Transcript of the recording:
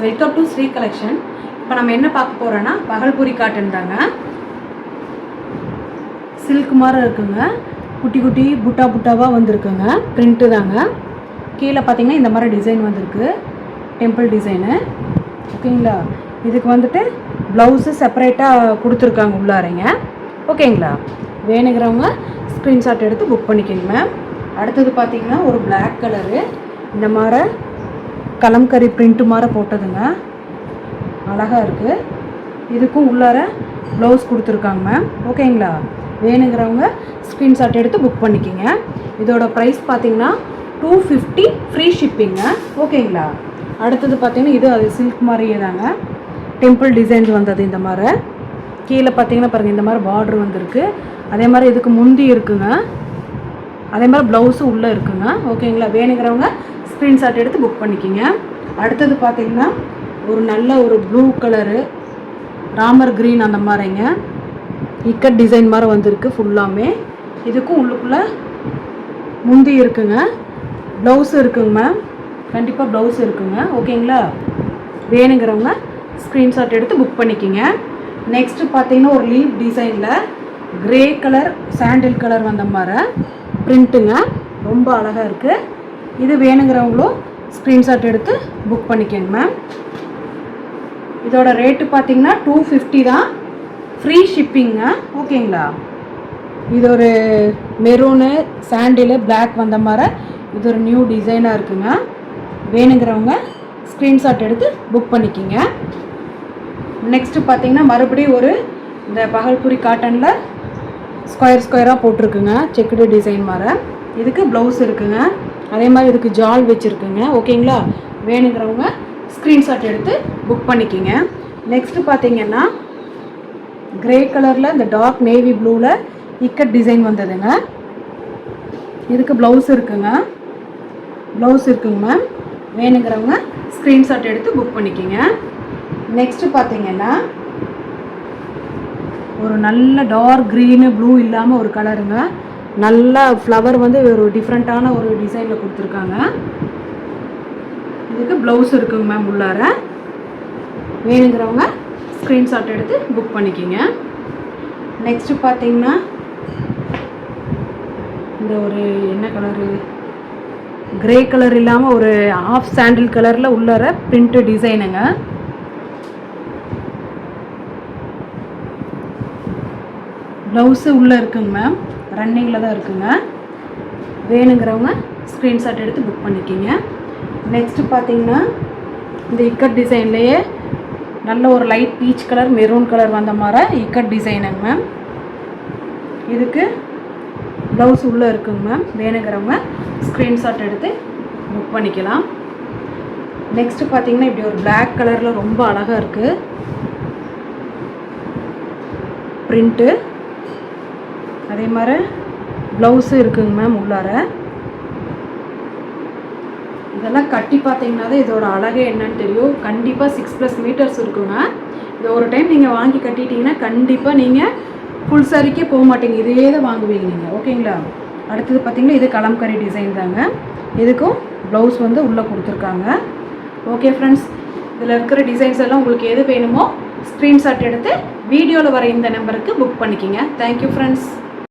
Welcome to Sri collection. இப்போ நம்ம என்ன பார்க்க போகிறோன்னா பகல்பூரி காட்டன் தாங்க. சில்க் மாதிரி இருக்குங்க, குட்டி குட்டி புட்டா புட்டாவாக வந்திருக்குங்க. பிரிண்ட்டு தாங்க. கீழே பார்த்தீங்கன்னா இந்த மாதிரி டிசைன் வந்திருக்கு, டெம்பிள் டிசைனு. ஓகேங்களா? இதுக்கு வந்துட்டு ப்ளவுஸு செப்பரேட்டாக கொடுத்துருக்காங்க உள்ளாரைங்க. ஓகேங்களா? வேணுங்கிறவங்க ஸ்க்ரீன்ஷாட் எடுத்து புக் பண்ணிக்கோங்க மேம். அடுத்தது பார்த்தீங்கன்னா ஒரு பிளாக் கலரு, இந்த மாதிரி கலம்கரி பிரிண்ட்டு மாதிரி போட்டதுங்க, அழகாக இருக்குது. இதுக்கும் உள்ளார ப்ளவுஸ் கொடுத்துருக்காங்க மேம். ஓகேங்களா? வேணுங்கிறவங்க ஸ்க்ரீன்ஷாட் எடுத்து புக் பண்ணிக்கோங்க. இதோட ப்ரைஸ் பார்த்தீங்கன்னா 250 ஃப்ரீ ஷிப்பிங்க. ஓகேங்களா? அடுத்தது பார்த்தீங்கன்னா இது அது சில்க் மாதிரியே தாங்க, டெம்பிள் டிசைன்ஸ் வந்தது. இந்த மாதிரி கீழே பார்த்தீங்கன்னா பாருங்கள், இந்த மாதிரி பார்டர் வந்திருக்கு. அதே மாதிரி இதுக்கு முந்தி இருக்குங்க, அதே மாதிரி ப்ளவுஸு உள்ளே இருக்குங்க. ஓகேங்களா? வேணுங்கிறவங்க ஸ்க்ரீன்ஷாட் எடுத்து புக் பண்ணிக்கிங்க. அடுத்தது பார்த்தீங்கன்னா ஒரு நல்ல ஒரு ப்ளூ கலரு, ராமர் க்ரீன் அந்த மாதிரிங்க, இக்கட் டிசைன் மாதிரி வந்திருக்கு ஃபுல்லாமே. இதுக்கும் உள்ளுக்குள்ளே முந்தி இருக்குங்க, ப்ளவுஸு இருக்குங்க மேம். கண்டிப்பாக ப்ளவுஸ் இருக்குங்க. ஓகேங்களா? வேணுங்கிறவங்க ஸ்க்ரீன்ஷாட் எடுத்து புக் பண்ணிக்கிங்க. நெக்ஸ்ட்டு பார்த்தீங்கன்னா ஒரு லீஃப் டிசைனில் க்ரே கலர் சாண்டில் கலர் வந்த மாதிரி பிரிண்ட்டுங்க, ரொம்ப அழகாக இருக்குது. இது வேணுங்கிறவங்களும் ஸ்க்ரீன்ஷாட் எடுத்து புக் பண்ணிக்கோங்க மேம். இதோட ரேட்டு பார்த்தீங்கன்னா 250 தான், ஃப்ரீ ஷிப்பிங்க. ஓகேங்களா? இது ஒரு மெரூனு சாண்டிலு பிளாக் வந்த மாதிரி இது ஒரு நியூ டிசைனாக இருக்குங்க. வேணுங்கிறவங்க ஸ்க்ரீன்ஷாட் எடுத்து புக் பண்ணிக்கிங்க. நெக்ஸ்ட்டு பார்த்தீங்கன்னா மறுபடியும் ஒரு இந்த பகல்பூரி காட்டனில் ஸ்கொயர் ஸ்கொயராக போட்டிருக்குங்க, செக்குடு டிசைன் மாதிரி. இதுக்கு ப்ளவுஸ் இருக்குங்க, அதே மாதிரி இதுக்கு ஜால் வச்சுருக்குங்க. ஓகேங்களா? வேணுங்கிறவங்க ஸ்க்ரீன்ஷாட் எடுத்து புக் பண்ணிக்கிங்க. நெக்ஸ்ட்டு பார்த்தீங்கன்னா க்ரே கலரில் இந்த டார்க் நேவி ப்ளூவில் இக்கட் டிசைன் வந்ததுங்க. இதுக்கு ப்ளவுஸ் இருக்குங்க, ப்ளவுஸ் இருக்குங்க மேம். வேணுங்கிறவங்க ஸ்க்ரீன்ஷாட் எடுத்து புக் பண்ணிக்கிங்க. நெக்ஸ்ட்டு பார்த்தீங்கன்னா ஒரு நல்ல டார்க் க்ரீனு ப்ளூ இல்லாமல் ஒரு கலருங்க, நல்லா ஃப்ளவர் வந்து ஒரு டிஃப்ரெண்ட்டான ஒரு டிசைனில் கொடுத்துருக்காங்க. இதுக்கு ப்ளவுஸ் இருக்குங்க மேம் உள்ளார. வேணுங்கிறவங்க ஸ்க்ரீன்ஷாட் எடுத்து புக் பண்ணிக்கிங்க. நெக்ஸ்ட்டு பார்த்தீங்கன்னா இந்த ஒரு என்ன கலரு, க்ரே கலர் இல்லாமல் ஒரு ஆஃப் சாண்டில் கலரில் உள்ளார பிரிண்ட்டு டிசைனுங்க. ப்ளவுஸு உள்ளே இருக்குங்க மேம், ரன்னிங்கில் தான் இருக்குங்க. வேணுங்கிறவங்க ஸ்க்ரீன்ஷாட் எடுத்து புக் பண்ணிக்கிங்க. நெக்ஸ்ட்டு பார்த்தீங்கன்னா இந்த இக்கட் டிசைன்லேயே நல்ல ஒரு light peach colour maroon colour வந்த மாதிரி இக்கட் டிசைனுங்க மேம். இதுக்கு ப்ளவுஸ் உள்ளே இருக்குங்க மேம். வேணுங்கிறவங்க ஸ்க்ரீன்ஷாட் எடுத்து புக் பண்ணிக்கலாம். நெக்ஸ்ட்டு பார்த்தீங்கன்னா இப்படி ஒரு பிளாக் கலரில் ரொம்ப அழகாக இருக்குது பிரிண்ட்டு. அதே மாதிரி ப்ளவுஸு இருக்குங்க மேம் உள்ளார. இதெல்லாம் கட்டி பார்த்தீங்கன்னா தான் இதோட அழகே என்னன்னு தெரியும். கண்டிப்பாக 6+ மீட்டர்ஸ் இருக்குங்க. இதை ஒரு டைம் நீங்கள் வாங்கி கட்டிட்டீங்கன்னா கண்டிப்பாக நீங்கள் ஃபுல் சாரிக்கே போக மாட்டீங்க, இதே தான் வாங்குவீங்க நீங்கள். ஓகேங்களா? அடுத்தது பார்த்தீங்கன்னா இது கலம்கரி டிசைன் தாங்க. இதுக்கும் ப்ளவுஸ் வந்து உள்ளே கொடுத்துருக்காங்க. ஓகே ஃப்ரெண்ட்ஸ், இதில் இருக்கிற டிசைன்ஸ் எல்லாம் உங்களுக்கு எது வேணுமோ ஸ்க்ரீன்ஷாட் எடுத்து வீடியோவில் வர இந்த நம்பருக்கு புக் பண்ணிக்கிங்க. Thank you friends.